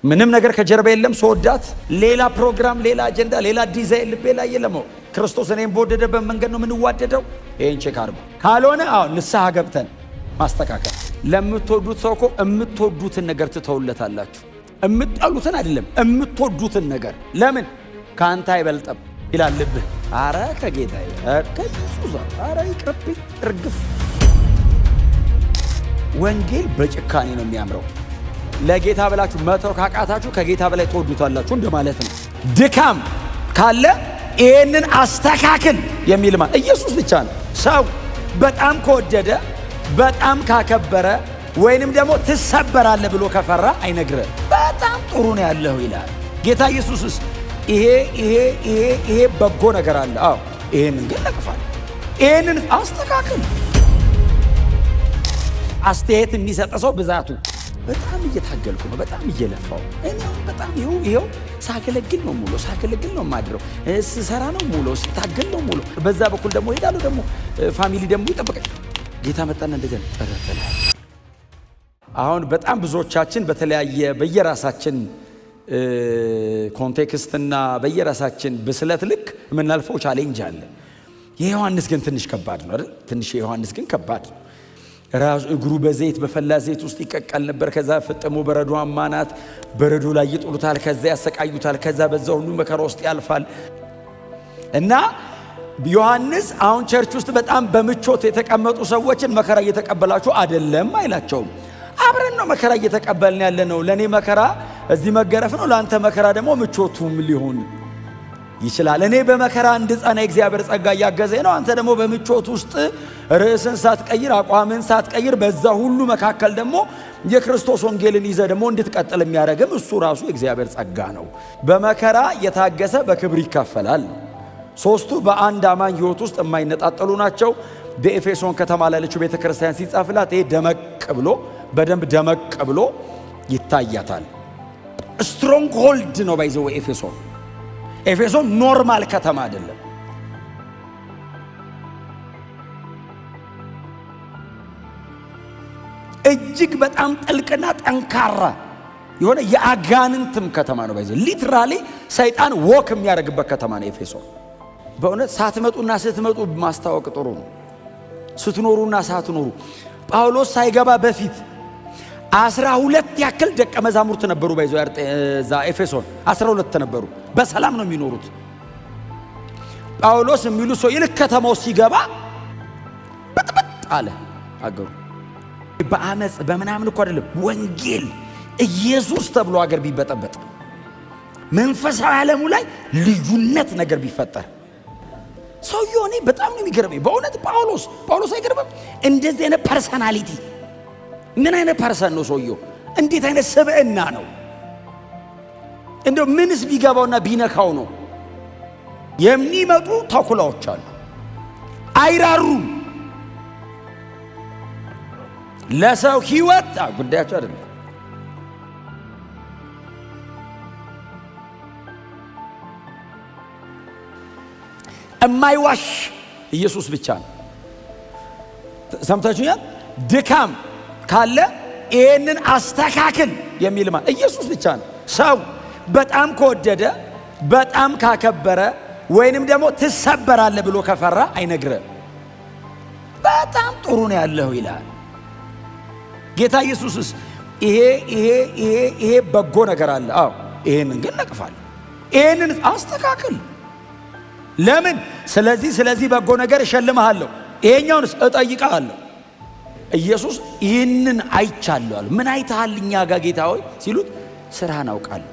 ምንም ነገር ከጀርባ የለም። ሰውዳት ሌላ ፕሮግራም፣ ሌላ አጀንዳ፣ ሌላ ዲዛይን ልቤ ላይ የለም። ክርስቶስ እኔም በወደደበት መንገድ ነው የምንዋደደው። ይሄን ቼክ አድርጉ። ካልሆነ ንስሐ ገብተን ማስተካከል። ለምትወዱት ሰው እኮ የምትወዱትን ነገር ትተውለታላችሁ። የምትጠሉትን አይደለም፣ የምትወዱትን ነገር። ለምን ካንተ አይበልጥም ይላል ልብህ። አረ ከጌታዬ ከኢየሱስ አረ ይቅርብኝ እርግፍ። ወንጌል በጭካኔ ነው የሚያምረው። ለጌታ ብላችሁ መተው ካቃታችሁ ከጌታ በላይ ትወዱታላችሁ እንደማለት ነው። ድካም ካለ ይሄንን አስተካክል የሚል ማለት ኢየሱስ ብቻ ነው። ሰው በጣም ከወደደ በጣም ካከበረ ወይንም ደግሞ ትሰበራለህ ብሎ ከፈራ አይነግርህ። በጣም ጥሩ ነው ያለው ይላል ጌታ ኢየሱስስ። ይሄ በጎ ነገር አለ። አዎ ይሄንን ግን ነቅፋል። ይሄንን አስተካክል። አስተያየት የሚሰጥ ሰው ብዛቱ በጣም እየታገልኩ ነው፣ በጣም እየለፋው እኔው በጣም ይሄው ሳገለግል ነው ሙሉ ሳገለግል ነው ማድረው ስሰራ ነው ሙሉ ስታገል ነው ሙሉ። በዛ በኩል ደግሞ ሄዳለሁ ደግሞ ፋሚሊ ደግሞ ይጠብቀኝ። ጌታ መጣና እንደዚህ ተረተለ። አሁን በጣም ብዙዎቻችን በተለያየ በየራሳችን ኮንቴክስትና በየራሳችን ብስለት ልክ የምናልፈው ቻሌንጅ አለ። የዮሐንስ ግን ትንሽ ከባድ ነው አይደል? ትንሽ የዮሐንስ ግን ከባድ ነው። ራሱ እግሩ በዘይት በፈላ ዘይት ውስጥ ይቀቀል ነበር። ከዛ ፍጥሞ በረዷማ ናት። በረዶ ላይ ይጥሉታል፣ ከዛ ያሰቃዩታል፣ ከዛ በዛ ሁሉ መከራ ውስጥ ያልፋል። እና ዮሐንስ አሁን ቸርች ውስጥ በጣም በምቾት የተቀመጡ ሰዎችን መከራ እየተቀበላችሁ አይደለም አይላቸውም። አብረን ነው መከራ እየተቀበልን ያለ ነው። ለኔ መከራ እዚህ መገረፍ ነው፣ ለአንተ መከራ ደግሞ ምቾቱም ሊሆን ይችላል። እኔ በመከራ እንድጸና እግዚአብሔር ጸጋ እያገዘኝ ነው። አንተ ደግሞ በምቾት ውስጥ ርዕስን ሳትቀይር አቋምን ሳትቀይር በዛ ሁሉ መካከል ደግሞ የክርስቶስ ወንጌልን ይዘህ ደግሞ እንድትቀጥል የሚያደርግም እሱ ራሱ የእግዚአብሔር ጸጋ ነው። በመከራ የታገሰ በክብር ይካፈላል። ሶስቱ በአንድ አማኝ ሕይወት ውስጥ የማይነጣጠሉ ናቸው። በኤፌሶን ከተማ ላለችው ቤተክርስቲያን ሲጻፍላት ይሄ ደመቅ ብሎ በደንብ ደመቅ ብሎ ይታያታል። ስትሮንግ ሆልድ ነው ባይዘው ኤፌሶን ኖርማል ከተማ አይደለም። እጅግ በጣም ጥልቅና ጠንካራ የሆነ የአጋንንትም ከተማ ነው። ባይዘው ሊትራሊ ሰይጣን ወክ የሚያደርግበት ከተማ ነው ኤፌሶን። በእውነት ሳትመጡና ስትመጡ ማስታወቅ ጥሩ ነው። ስትኖሩና ሳትኖሩ ጳውሎስ ሳይገባ በፊት 12 ያክል ደቀ መዛሙርት ነበሩ። ባይዘው እዛ ኤፌሶን 12 ነበሩ። በሰላም ነው የሚኖሩት። ጳውሎስ የሚሉ ሰው ይልክ ከተማው ሲገባ በጥበጥ አለ አገሩ። በአመጽ በመናምን እኮ አይደለም፣ ወንጌል ኢየሱስ ተብሎ አገር ቢበጠበጥ መንፈሳዊ ዓለሙ ላይ ልዩነት ነገር ቢፈጠር ሰውየው እኔ በጣም ነው የሚገርመኝ በእውነት ጳውሎስ አይገርምም? እንደዚህ አይነት ፐርሰናሊቲ ምን አይነት ፐርሰን ነው ሰውየው? እንዴት አይነት ስብዕና ነው? እንደው ምንስ ቢገባውና ቢነካው ነው? የሚመጡ ተኩላዎች አሉ፣ አይራሩም። ለሰው ሕይወት ጉዳያቸው አይደለም። እማይዋሽ ኢየሱስ ብቻ ነው። ሰምታችሁኛል? ድካም ካለ ይሄንን አስተካክል የሚል ማለት ኢየሱስ ብቻ ነው። ሰው በጣም ከወደደ በጣም ካከበረ ወይንም ደግሞ ትሰበራለህ ብሎ ከፈራ አይነግርህ። በጣም ጥሩ ነው ያለው ይላል ጌታ ኢየሱስስ። ይሄ በጎ ነገር አለ። አዎ ይሄንን ግን ነቅፋለሁ። ይሄንን አስተካክል። ለምን? ስለዚህ በጎ ነገር እሸልምሃለሁ፣ ይሄኛውንስ እጠይቅሃለሁ። ኢየሱስ ይህንን አይቻለሁ አሉ። ምን አይተሃል እኛ ጋር ጌታ ሆይ ሲሉት ስራህን አውቃለሁ።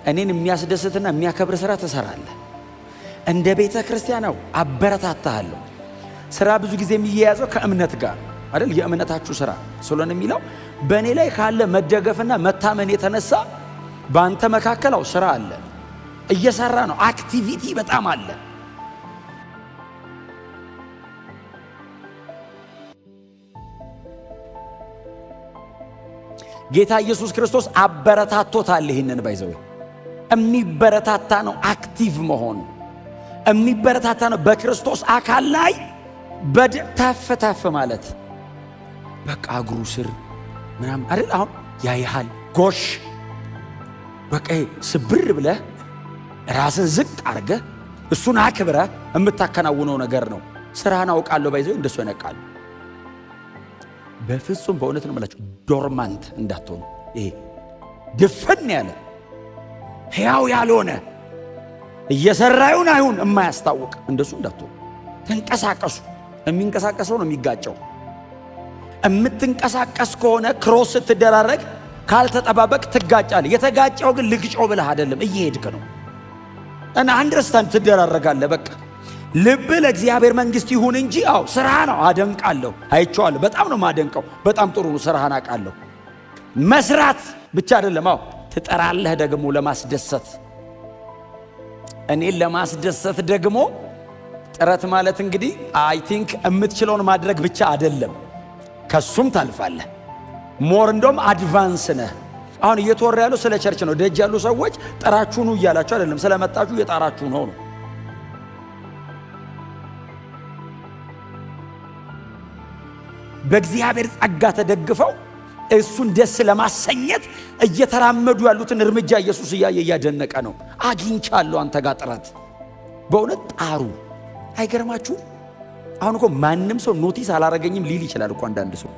እኔን የሚያስደስትና የሚያከብር ስራ ትሰራለህ። እንደ ቤተ ክርስቲያናው አበረታታለሁ። ስራ ብዙ ጊዜ የሚያያዘው ከእምነት ጋር አይደል? የእምነታችሁ ስራ ስለሆነ የሚለው በእኔ ላይ ካለ መደገፍና መታመን የተነሳ በአንተ መካከላው ስራ አለ፣ እየሰራ ነው። አክቲቪቲ በጣም አለ። ጌታ ኢየሱስ ክርስቶስ አበረታቶታል። ይህንን ባይዘው የሚበረታታ ነው። አክቲቭ መሆን የሚበረታታ ነው። በክርስቶስ አካል ላይ ተፍ ማለት በቃ እግሩ ስር ምናምን አይደል? አሁን ያይሃል። ጎሽ በቃ ስብር ብለህ ራስን ዝቅ አድርገህ እሱን አክብረህ የምታከናውነው ነገር ነው። ስራህን አውቃለሁ ባይዘው እንደሱ ያነቃል። በፍጹም በእውነት ነው የምላችሁ ዶርማንት እንዳትሆኑ። ይሄ ድፍን ያለ ሕያው ያልሆነ እየሰራዩን አይሁን የማያስታውቅ እንደሱ እንዳትሆኑ። ተንቀሳቀሱ። የሚንቀሳቀሰው ነው የሚጋጨው። የምትንቀሳቀስ ከሆነ ክሮስ ስትደራረግ ካልተጠባበቅ ትጋጫለህ። የተጋጨው ግን ልግጮ ብለህ አይደለም፣ እየሄድክ ነው እና አንደርስታንድ ትደራረጋለህ። በቃ ልብ ለእግዚአብሔር መንግሥት ይሁን እንጂ አዎ ስራ ነው። አደንቃለሁ፣ አይቼዋለሁ። በጣም ነው ማደንቀው። በጣም ጥሩ ነው። ስራህን አውቃለሁ። መስራት ብቻ አይደለም። አዎ ትጠራለህ ደግሞ ለማስደሰት። እኔን ለማስደሰት ደግሞ ጥረት ማለት እንግዲህ አይ ቲንክ የምትችለውን ማድረግ ብቻ አይደለም፣ ከሱም ታልፋለህ። ሞር እንደውም አድቫንስ ነህ። አሁን እየተወራ ያለው ስለ ቸርች ነው። ደጅ ያሉ ሰዎች ጠራችሁ ነው እያላችሁ አይደለም፣ ስለመጣችሁ እየጣራችሁ ነው። በእግዚአብሔር ጸጋ ተደግፈው እሱን ደስ ለማሰኘት እየተራመዱ ያሉትን እርምጃ ኢየሱስ እያየ እያደነቀ ነው። አግኝቻለሁ አንተ ጋር ጥረት። በእውነት ጣሩ። አይገርማችሁ? አሁን እኮ ማንም ሰው ኖቲስ አላረገኝም ሊል ይችላል እኮ አንዳንድ ሰው።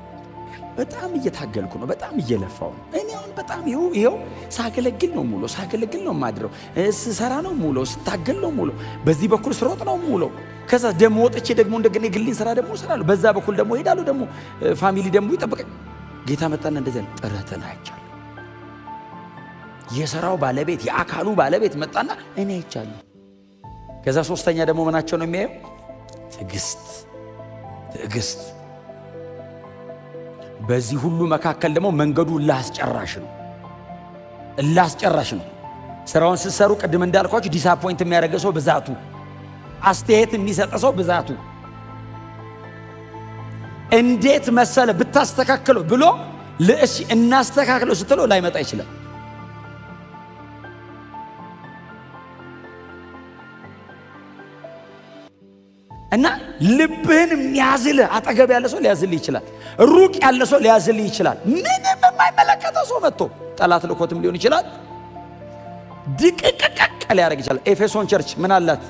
በጣም እየታገልኩ ነው፣ በጣም እየለፋው ነው። እኔ አሁን በጣም ይኸው ሳገለግል ነው ሙሉ፣ ሳገለግል ነው ማድረው፣ ስሰራ ነው ሙሉ፣ ስታገል ነው ሙሉ፣ በዚህ በኩል ስሮጥ ነው ሙሉ። ከዛ ደግሞ ወጥቼ ደግሞ እንደገና የግሌን ስራ ደግሞ እሰራለሁ፣ በዛ በኩል ደግሞ ሄዳለሁ፣ ደግሞ ፋሚሊ ደግሞ ይጠብቀኝ። ጌታ መጣና እንደዚህ ጥረትን አይቻለሁ። የሥራው ባለቤት የአካሉ ባለቤት መጣና እኔ አይቻለሁ። ከዛ ሶስተኛ ደግሞ ምናቸው ነው የሚያየው? ትዕግስት። በዚህ ሁሉ መካከል ደግሞ መንገዱ እላስጨራሽ ነው። ስራውን ስትሰሩ ቅድም እንዳልኳችሁ ዲስአፖይንት የሚያደርገ ሰው ብዛቱ፣ አስተያየት የሚሰጠ ሰው ብዛቱ፣ እንዴት መሰለ ብታስተካክለው ብሎ ለእሺ እናስተካክለው ስትለው ላይመጣ ይችላል። እና ልብህን የሚያዝልህ አጠገብ ያለ ሰው ሊያዝልህ ይችላል። ሩቅ ያለ ሰው ሊያዝልህ ይችላል። ምንም የማይመለከተው ሰው መጥቶ ጠላት ልኮትም ሊሆን ይችላል። ድቅቅቅቅ ሊያደርግ ይችላል። ኤፌሶን ቸርች ምን አላት?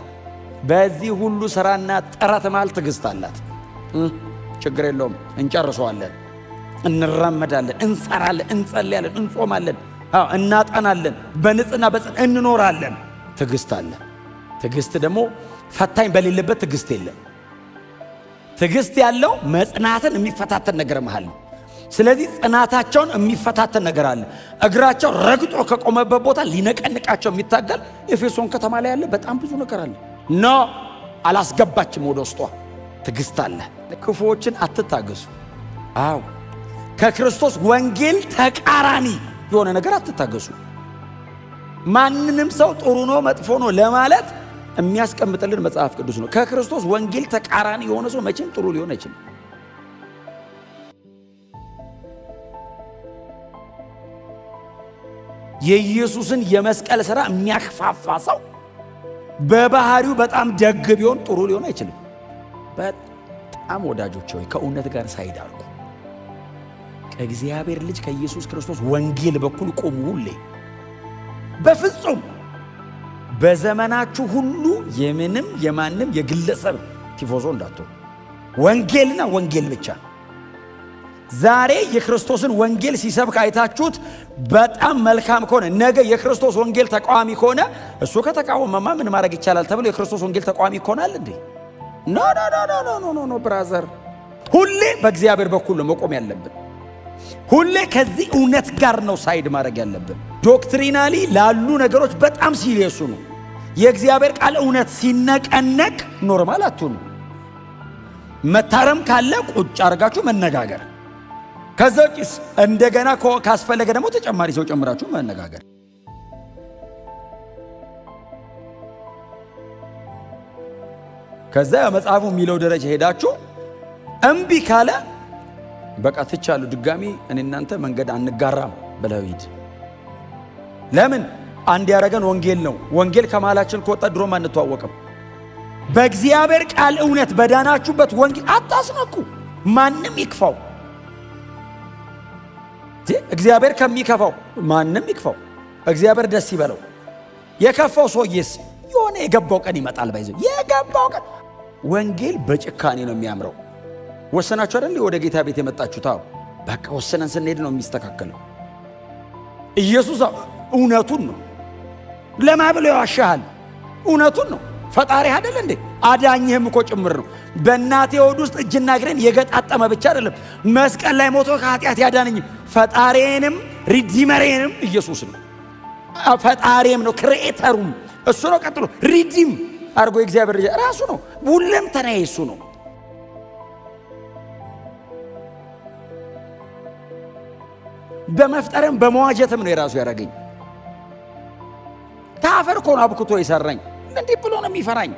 በዚህ ሁሉ ሥራና ጥረት መሃል ትዕግሥት አላት። ችግር የለውም፣ እንጨርሰዋለን፣ እንራመዳለን፣ እንሰራለን፣ እንጸልያለን፣ እንጾማለን፣ እናጠናለን፣ በንጽህና በጽድቅ እንኖራለን። ትዕግሥት አለ። ትዕግሥት ደግሞ ፈታኝ በሌለበት ትዕግሥት የለም። ትዕግሥት ያለው መጽናትን የሚፈታተን ነገር መሃል ነው። ስለዚህ ጽናታቸውን የሚፈታተን ነገር አለ። እግራቸው ረግጦ ከቆመበት ቦታ ሊነቀንቃቸው የሚታገል ኤፌሶን ከተማ ላይ ያለ በጣም ብዙ ነገር አለ። ኖ አላስገባችም ወደ ውስጧ። ትዕግሥት አለ። ክፉዎችን አትታገሱ። አዎ ከክርስቶስ ወንጌል ተቃራኒ የሆነ ነገር አትታገሱ። ማንንም ሰው ጥሩ ነው መጥፎ ነው ለማለት የሚያስቀምጥልን መጽሐፍ ቅዱስ ነው። ከክርስቶስ ወንጌል ተቃራኒ የሆነ ሰው መቼም ጥሩ ሊሆን አይችልም። የኢየሱስን የመስቀል ሥራ የሚያክፋፋ ሰው በባህሪው በጣም ደግ ቢሆን ጥሩ ሊሆን አይችልም። በጣም ወዳጆች ሆይ ከእውነት ጋር ሳይዳርጉ ከእግዚአብሔር ልጅ ከኢየሱስ ክርስቶስ ወንጌል በኩል ቆሙ። ሁሌ በፍጹም በዘመናችሁ ሁሉ የምንም የማንም የግለሰብ ቲፎዞ እንዳትሆኑ። ወንጌልና ወንጌል ብቻ። ዛሬ የክርስቶስን ወንጌል ሲሰብክ አይታችሁት በጣም መልካም ከሆነ ነገ የክርስቶስ ወንጌል ተቃዋሚ ከሆነ እሱ ከተቃወመማ ምን ማድረግ ይቻላል ተብሎ የክርስቶስ ወንጌል ተቃዋሚ ይሆናል እንዴ? ኖ ብራዘር፣ ሁሌ በእግዚአብሔር በኩል ነው መቆም ያለብን። ሁሌ ከዚህ እውነት ጋር ነው ሳይድ ማድረግ ያለብን። ዶክትሪናሊ ላሉ ነገሮች በጣም ሲሪየሱ ነው። የእግዚአብሔር ቃል እውነት ሲነቀነቅ ኖርማል አትሁኑ። መታረም ካለ ቁጭ አድርጋችሁ መነጋገር፣ ከዛ ጭስ እንደገና ካስፈለገ ደግሞ ተጨማሪ ሰው ጨምራችሁ መነጋገር። ከዛ መጽሐፉ የሚለው ደረጃ ሄዳችሁ እምቢ ካለ በቃ ትቻሉ፣ ድጋሚ እኔ እናንተ መንገድ አንጋራም ብለው ሂድ። ለምን? አንድ ያረገን ወንጌል ነው። ወንጌል ከመሃላችን ከወጣ ድሮም አንተዋወቅም። በእግዚአብሔር ቃል እውነት በዳናችሁበት ወንጌል አታስነኩ። ማንም ይክፋው። እግዚአብሔር ከሚከፋው ማንም ይክፋው፣ እግዚአብሔር ደስ ይበለው። የከፋው ሰውዬስ የሆነ የገባው ቀን ይመጣል። ባይዘው የገባው ቀን ወንጌል በጭካኔ ነው የሚያምረው። ወሰናችሁ አይደል ወደ ጌታ ቤት የመጣችሁት? አዎ በቃ ወሰነን ስንሄድ ነው የሚስተካከለው። ኢየሱስ እውነቱን ነው። ለማብለው ያዋሻሃል። እውነቱን ነው። ፈጣሪ አይደል እንዴ? አዳኝህም እኮ ጭምር ነው። በእናቴ ሆድ ውስጥ እጅና እግሬን የገጣጠመ ብቻ አይደለም፣ መስቀል ላይ ሞቶ ከኃጢአት ያዳነኝ ፈጣሪዬንም ሪዲመሬንም ኢየሱስ ነው። ፈጣሪም ነው፣ ክሬኤተሩም እሱ ነው። ቀጥሎ ሪዲም አድርጎ የእግዚአብሔር ልጅ ራሱ ነው። ሁለንተናዬ እሱ ነው። በመፍጠርም በመዋጀትም ነው የራሱ ያደረገኝ። ከአፈር እኮ ነው አብክቶ የሰራኝ። እንዲህ ብሎ ነው የሚፈራኝ፣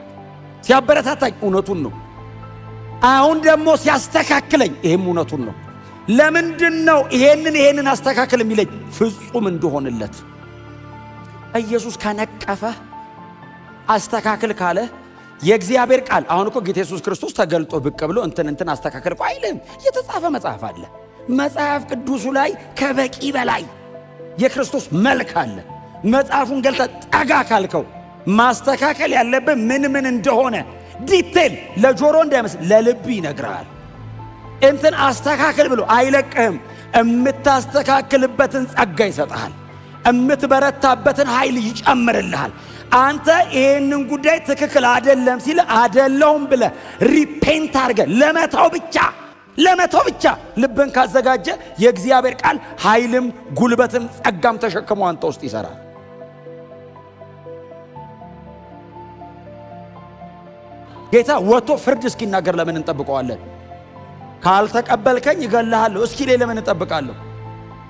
ሲያበረታታኝ እውነቱን ነው። አሁን ደግሞ ሲያስተካክለኝ ይሄም እውነቱን ነው። ለምንድን ነው ይሄንን አስተካክል የሚለኝ? ፍጹም እንደሆንለት። ኢየሱስ ከነቀፈ አስተካክል ካለ የእግዚአብሔር ቃል አሁን እኮ ጌታ ኢየሱስ ክርስቶስ ተገልጦ ብቅ ብሎ እንትን አስተካክል እኮ አይልም። የተጻፈ መጽሐፍ አለ። መጽሐፍ ቅዱሱ ላይ ከበቂ በላይ የክርስቶስ መልክ አለ። መጽሐፉን ገልጠ ጠጋ ካልከው ማስተካከል ያለብህ ምን እንደሆነ ዲቴል ለጆሮ እንዳይመስል ለልብ ይነግራል። እንትን አስተካክል ብሎ አይለቅህም። እምታስተካክልበትን ጸጋ ይሰጥሃል። እምትበረታበትን ኃይል ይጨምርልሃል። አንተ ይሄንን ጉዳይ ትክክል አይደለም ሲል አይደለሁም ብለ ሪፔንት አድርገ ለመተው ብቻ ልብን ካዘጋጀ የእግዚአብሔር ቃል ኃይልም ጉልበትም ጸጋም ተሸክሞ አንተ ውስጥ ይሰራል። ጌታ ወጥቶ ፍርድ እስኪናገር ለምን እንጠብቀዋለን? ካልተቀበልከኝ እገልሃለሁ እስኪ ለምን እንጠብቃለሁ?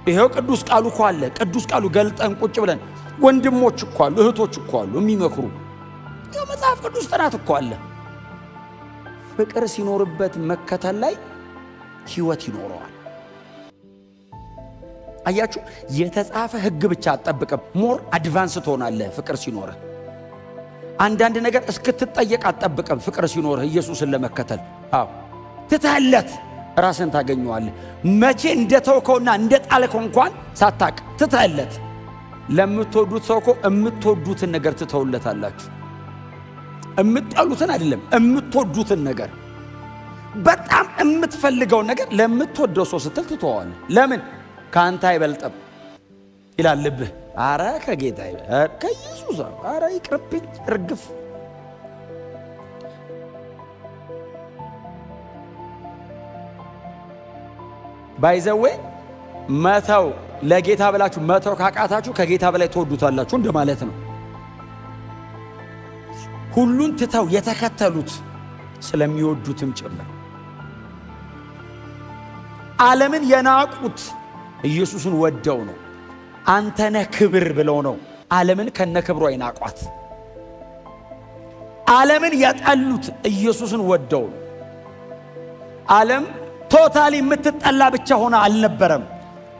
ይሄው ቅዱስ ቃሉ እኮ አለ። ቅዱስ ቃሉ ገልጠን ቁጭ ብለን ወንድሞች እኮ አሉ፣ እህቶች እኮ አሉ የሚመክሩ። ይሄው መጽሐፍ ቅዱስ ጥናት እኮ አለ። ፍቅር ሲኖርበት መከተል ላይ ህይወት ይኖረዋል። አያችሁ፣ የተጻፈ ህግ ብቻ አትጠብቅም። ሞር አድቫንስ ትሆናለህ ፍቅር ሲኖርህ። አንዳንድ ነገር እስክትጠየቅ አትጠብቅም ፍቅር ሲኖርህ ኢየሱስን ለመከተል። አዎ ትተህለት ራስን ታገኘዋለህ። መቼ እንደተውከውና እንደጣልከው እንኳን ሳታቅ ትተህለት። ለምትወዱት ሰው እኮ የምትወዱትን ነገር ትተውለታላችሁ። የምትጠሉትን አይደለም፣ የምትወዱትን ነገር፣ በጣም የምትፈልገውን ነገር ለምትወደው ሰው ስትል ትተዋለህ። ለምን? ከአንተ አይበልጥም ይላል ልብህ። አረ ከጌታ ከኢየሱስ አረ ይቅርብኝ እርግፍ። ባይዘዌ መተው ለጌታ ብላችሁ መተው ካቃታችሁ ከጌታ በላይ ተወዱታላችሁ እንደማለት ነው። ሁሉን ትተው የተከተሉት ስለሚወዱትም ጭምር። ዓለምን የናቁት ኢየሱስን ወደው ነው። አንተነ ክብር ብለው ነው ዓለምን ከነክብሯ ይናቋት። ዓለምን የጠሉት ኢየሱስን ወደው ነው። ዓለም ቶታሊ የምትጠላ ብቻ ሆነ አልነበረም።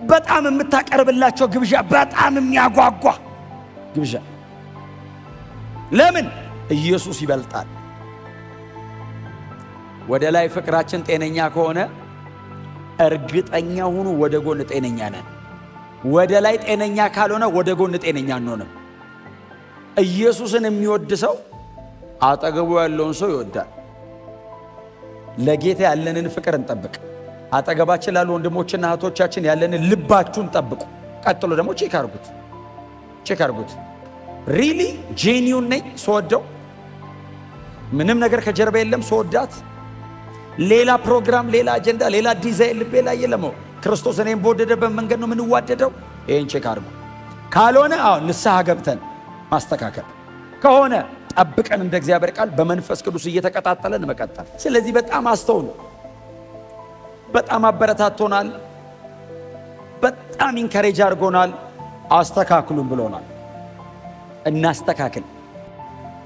በጣም የምታቀርብላቸው ግብዣ፣ በጣም የሚያጓጓ ግብዣ። ለምን? ኢየሱስ ይበልጣል። ወደ ላይ ፍቅራችን ጤነኛ ከሆነ እርግጠኛ ሁኑ ወደ ጎን ጤነኛ ነን። ወደ ላይ ጤነኛ ካልሆነ ወደ ጎን ጤነኛ አንሆንም። ኢየሱስን የሚወድ ሰው አጠገቡ ያለውን ሰው ይወዳል። ለጌታ ያለንን ፍቅር እንጠብቅ። አጠገባችን ላሉ ወንድሞችና እህቶቻችን ያለንን ልባችሁን ጠብቁ። ቀጥሎ ደግሞ ቼክ አርጉት። ሪሊ ጄኒዩን ነኝ ስወደው፣ ምንም ነገር ከጀርባ የለም ስወዳት፣ ሌላ ፕሮግራም፣ ሌላ አጀንዳ፣ ሌላ ዲዛይን ልቤ ላይ የለም። ክርስቶስ እኔም በወደደበት መንገድ ነው የምንዋደደው። ይህን ቼክ አርጉ። ካልሆነ ንስሐ ገብተን ማስተካከል፣ ከሆነ ጠብቀን እንደ እግዚአብሔር ቃል በመንፈስ ቅዱስ እየተቀጣጠለን መቀጠል። ስለዚህ በጣም አስተውሉ። በጣም አበረታቶናል። በጣም ኢንካሬጅ አድርጎናል። አስተካክሉን ብሎናል።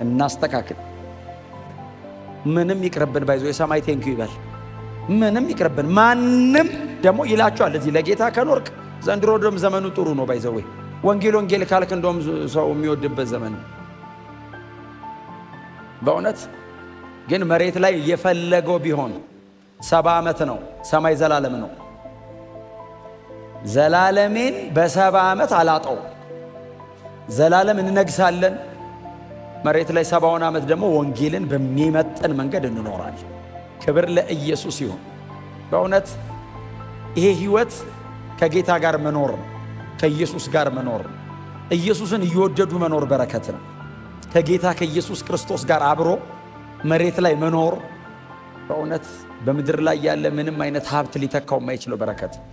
እናስተካክል። ምንም ይቅርብን። ባይዞ የሰማይ ቴንኪው ይበል። ምንም ይቅርብን። ማንም ደግሞ ይላቸዋል እዚህ ለጌታ ከኖርክ ዘንድሮ ደም ዘመኑ ጥሩ ነው። ባይዘው ወንጌል ካልክ እንደውም ሰው የሚወድበት ዘመን ነው። በእውነት ግን መሬት ላይ የፈለገው ቢሆን 70 ዓመት ነው፣ ሰማይ ዘላለም ነው። ዘላለሜን በ70 ዓመት አላጠው። ዘላለም እንነግሳለን። መሬት ላይ 70ውን ዓመት ደግሞ ወንጌልን በሚመጥን መንገድ እንኖራለን። ክብር ለኢየሱስ ይሁን። በእውነት ይሄ ህይወት ከጌታ ጋር መኖር ነው። ከኢየሱስ ጋር መኖር ነው። ኢየሱስን እየወደዱ መኖር በረከት ነው። ከጌታ ከኢየሱስ ክርስቶስ ጋር አብሮ መሬት ላይ መኖር በእውነት በምድር ላይ ያለ ምንም አይነት ሀብት ሊተካው የማይችለው በረከት ነው።